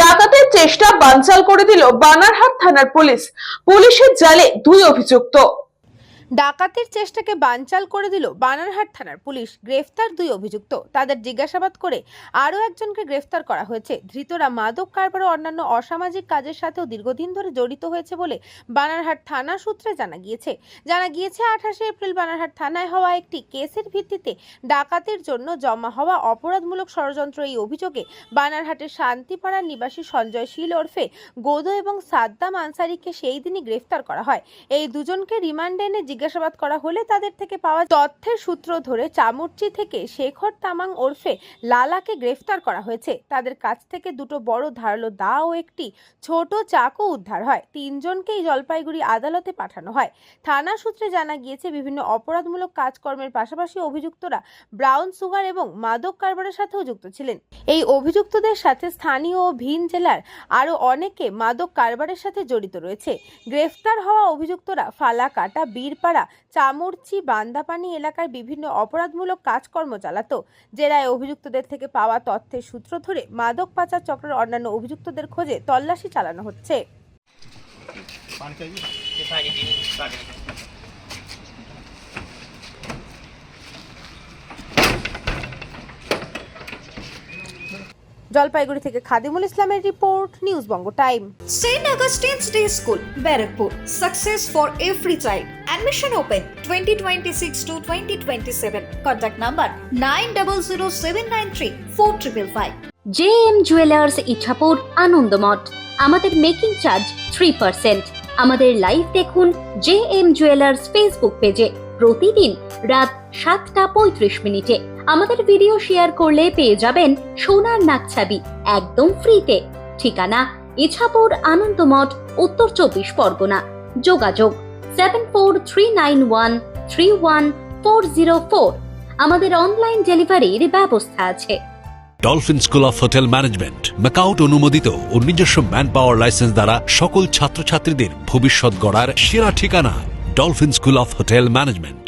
ডাকাতের চেষ্টা বানচাল করে দিল বানারহাট থানার পুলিশ। পুলিশের জালে 2 অভিযুক্ত। ডাকাতির চেষ্টাকে বানচাল করে দিল বানারহাট থানার পুলিশ। গ্রেফতার 2 অভিযুক্ত। তাদের জিজ্ঞাসাবাদ করে আরও একজনকে গ্রেফতার করা হয়েছে। ধৃতরা মাদক কারবার ও অন্যান্য অসামাজিক কাজের সাথেও দীর্ঘদিন ধরে জড়িত হয়েছে বলে বানারহাট থানা সূত্রে জানা গিয়েছে। 28 এপ্রিল বানারহাট থানায় হওয়া একটি কেসের ভিত্তিতে ডাকাতির জন্য জমা হওয়া অপরাধমূলক ষড়যন্ত্র এই অভিযোগে বানারহাটের শান্তিপাড়ার নিবাসী সঞ্জয় শীল ওরফে গোদো এবং সাদ্দাম আনসারিকে সেই দিনই গ্রেফতার করা হয়। এই দুজনকে রিমান্ডে এনে জিজ্ঞাসাবাদ করা হলে তাদের থেকে পাওয়া তথ্যের সূত্র ধরে চামুরচি থেকে শেখর তামাং ওরফে লালাকে গ্রেফতার করা হয়েছে। তাদের কাছ থেকে 2টো বড় ধারালো দা ও একটি ছোট চাকু উদ্ধার হয়। 3 জনকেই জলপাইগুড়ি আদালতে পাঠানো হয়। থানা সূত্রে জানা গিয়েছে, বিভিন্ন অপরাধমূলক কাজকর্মের পাশাপাশি অভিযুক্তরা ব্রাউন সুগার এবং মাদক কারবারের সাথেও যুক্ত ছিলেন। এই অভিযুক্তদের সাথে স্থানীয় ও ভিন জেলার আরও অনেকে মাদক কারবারের সাথে জড়িত রয়েছে। গ্রেফতার হওয়া অভিযুক্তরা ফালাকাটা, বীরপাড়া, চামুরচি, বান্দাপানি এলাকায় বিভিন্ন অপরাধমূলক কাজকর্ম চালাতো। জেলায় অভিযুক্তদের থেকে পাওয়া তথ্যের সূত্র ধরে মাদক পাচার চক্রের অন্যান্য অভিযুক্তদের খোঁজে তল্লাশি চালানো হচ্ছে। জলপাইগুড়ি থেকে খাদিমুল ইসলামের report, news Banga time. St. Augustine's Day School, Barakpur. Success for every child. Admission open 2026 to 2027. Contact number 9007934555. JM jewellers Ichapur Anandamath. আমাদের মেকিং চার্জ 3%। আমাদের লাইভ দেখুন JM জুয়েলার্স ফেসবুক পেজে প্রতিদিন রাত 7:35 আমাদের ভিডিও শেয়ার করলে পেয়ে যাবেন সোনার নাকছাবি একদম ফ্রিতে। ঠিকানা ইছাপুর আনন্দমঠ, উত্তর 24 পরগনা। যোগাযোগ 7439131404। আমাদের অনলাইন ডেলিভারির ব্যবস্থা আছে। Dolphin school of hotel management MAKAUT অনুমোদিত ও নিজস্ব ম্যান পাওয়ার লাইসেন্স দ্বারা সকল ছাত্রছাত্রীদের ভবিষ্যৎ গড়ার সেরা ঠিকানা dolphin school of hotel management.